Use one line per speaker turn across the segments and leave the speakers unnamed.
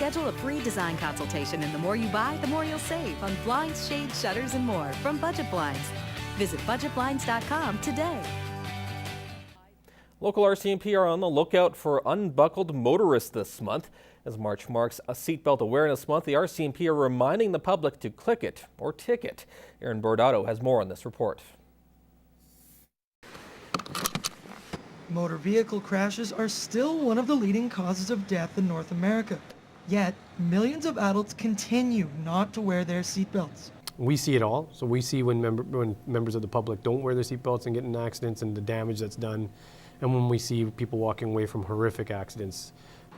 Schedule a free design consultation, and the more you buy, the more you'll save on blinds, shades, shutters, and more from Budget Blinds. Visit budgetblinds.com today.
Local RCMP are on the lookout for unbuckled motorists this month. As March marks a Seatbelt Awareness Month, the RCMP are reminding the public to click it or ticket. Aaron Bordato has more on this report.
Motor vehicle crashes are still one of the leading causes of death in North America. Yet, millions of adults continue not to wear their seatbelts.
We see it all. So we see when members of the public don't wear their seatbelts and get in accidents and the damage that's done, and when we see people walking away from horrific accidents.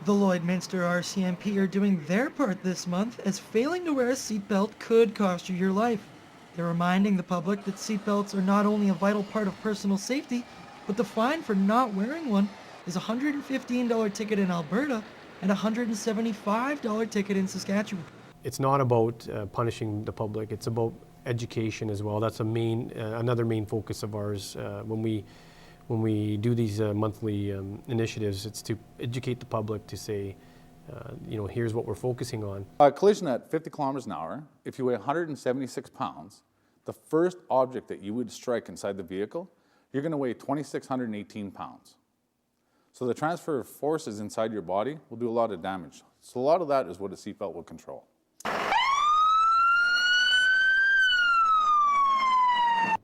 The Lloydminster RCMP are doing their part this month, as failing to wear a seatbelt could cost you your life. They're reminding the public that seatbelts are not only a vital part of personal safety, but the fine for not wearing one is a $115 ticket in Alberta and a $175 ticket in Saskatchewan.
It's not about punishing the public, it's about education as well. That's another main focus of ours when we do these monthly initiatives. It's to educate the public to say, here's what we're focusing on.
A collision at 50 kilometers an hour, if you weigh 176 pounds, the first object that you would strike inside the vehicle, you're going to weigh 2,618 pounds. So the transfer of forces inside your body will do a lot of damage. So a lot of that is what a seatbelt will control.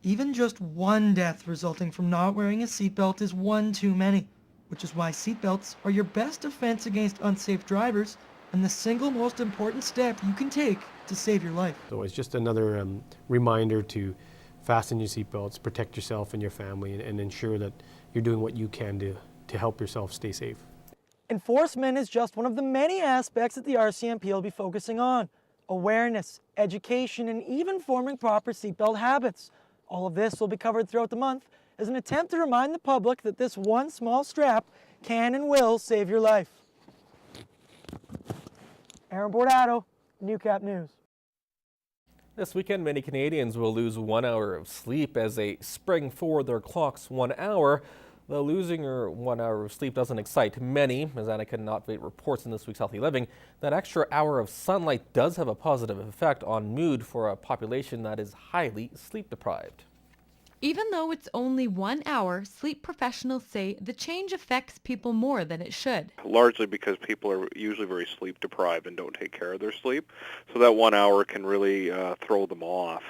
Even just one death resulting from not wearing a seatbelt is one too many, which is why seatbelts are your best defense against unsafe drivers and the single most important step you can take to save your life.
So it's just another reminder to fasten your seatbelts, protect yourself and your family, and ensure that you're doing what you can to help yourself stay safe.
Enforcement is just one of the many aspects that the RCMP will be focusing on. Awareness, education, and even forming proper seatbelt habits. All of this will be covered throughout the month as an attempt to remind the public that this one small strap can and will save your life. Aaron Bordato, Newcap News.
This weekend, many Canadians will lose 1 hour of sleep as they spring forward their clocks 1 hour. Though losing your 1 hour of sleep doesn't excite many, as Annika Notveit reports in this week's Healthy Living, that extra hour of sunlight does have a positive effect on mood for a population that is highly sleep deprived.
Even though it's only 1 hour, sleep professionals say the change affects people more than it should.
Largely because people are usually very sleep deprived and don't take care of their sleep, so that 1 hour can really throw them off.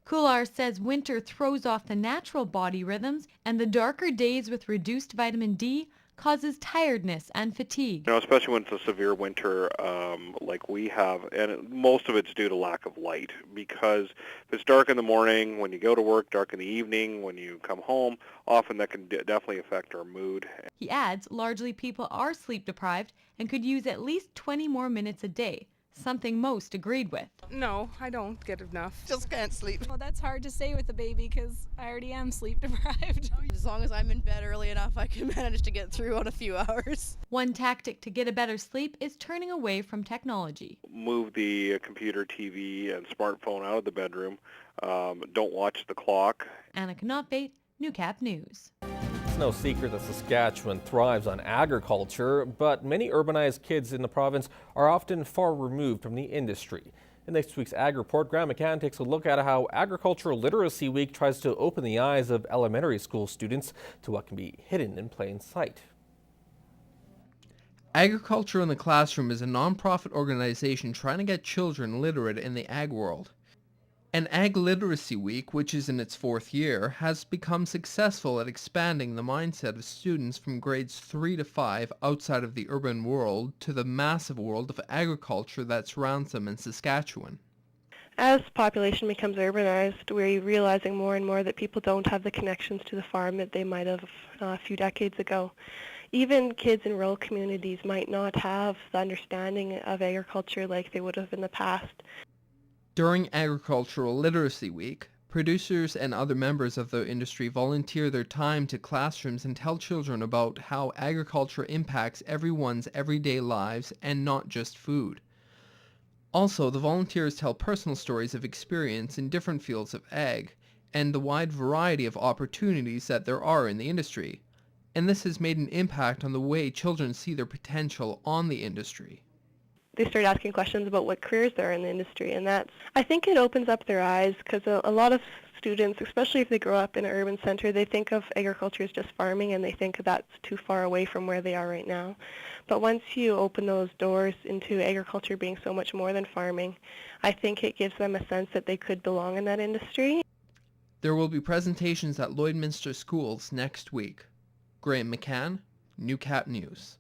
Couillard says winter throws off the natural body rhythms, and the darker days with reduced vitamin D causes tiredness and fatigue.
Especially when it's a severe winter like we have, and most of it's due to lack of light, because if it's dark in the morning, when you go to work, dark in the evening, when you come home, often that can definitely affect our mood.
He adds largely people are sleep deprived and could use at least 20 more minutes a day, something most agreed with.
No, I don't get enough.
Just can't sleep.
Well, that's hard to say with a baby because I already am sleep deprived.
As long as I'm in bed early enough, I can manage to get through on a few hours.
One tactic to get a better sleep is turning away from technology.
Move the computer, TV, and smartphone out of the bedroom. Don't watch the clock.
Annika Notveit, Newcap News.
It's no secret that Saskatchewan thrives on agriculture, but many urbanized kids in the province are often far removed from the industry. In next week's Ag Report, Graham McCann takes a look at how Agricultural Literacy Week tries to open the eyes of elementary school students to what can be hidden in plain sight.
Agriculture in the Classroom is a non-profit organization trying to get children literate in the ag world. And Ag Literacy Week, which is in its 4th year, has become successful at expanding the mindset of students from grades 3 to 5 outside of the urban world to the massive world of agriculture that surrounds them in Saskatchewan.
As population becomes urbanized, we're realizing more and more that people don't have the connections to the farm that they might have a few decades ago. Even kids in rural communities might not have the understanding of agriculture like they would have in the past.
During Agricultural Literacy Week, producers and other members of the industry volunteer their time to classrooms and tell children about how agriculture impacts everyone's everyday lives and not just food. Also, the volunteers tell personal stories of experience in different fields of ag and the wide variety of opportunities that there are in the industry. And this has made an impact on the way children see their potential on the industry.
they start asking questions about what careers there are in the industry, and I think it opens up their eyes, because a lot of students, especially if they grow up in an urban center, they think of agriculture as just farming, and they think that's too far away from where they are right now. But once you open those doors into agriculture being so much more than farming, I think it gives them a sense that they could belong in that industry.
There will be presentations at Lloydminster schools next week. Graham McCann, Newcap News.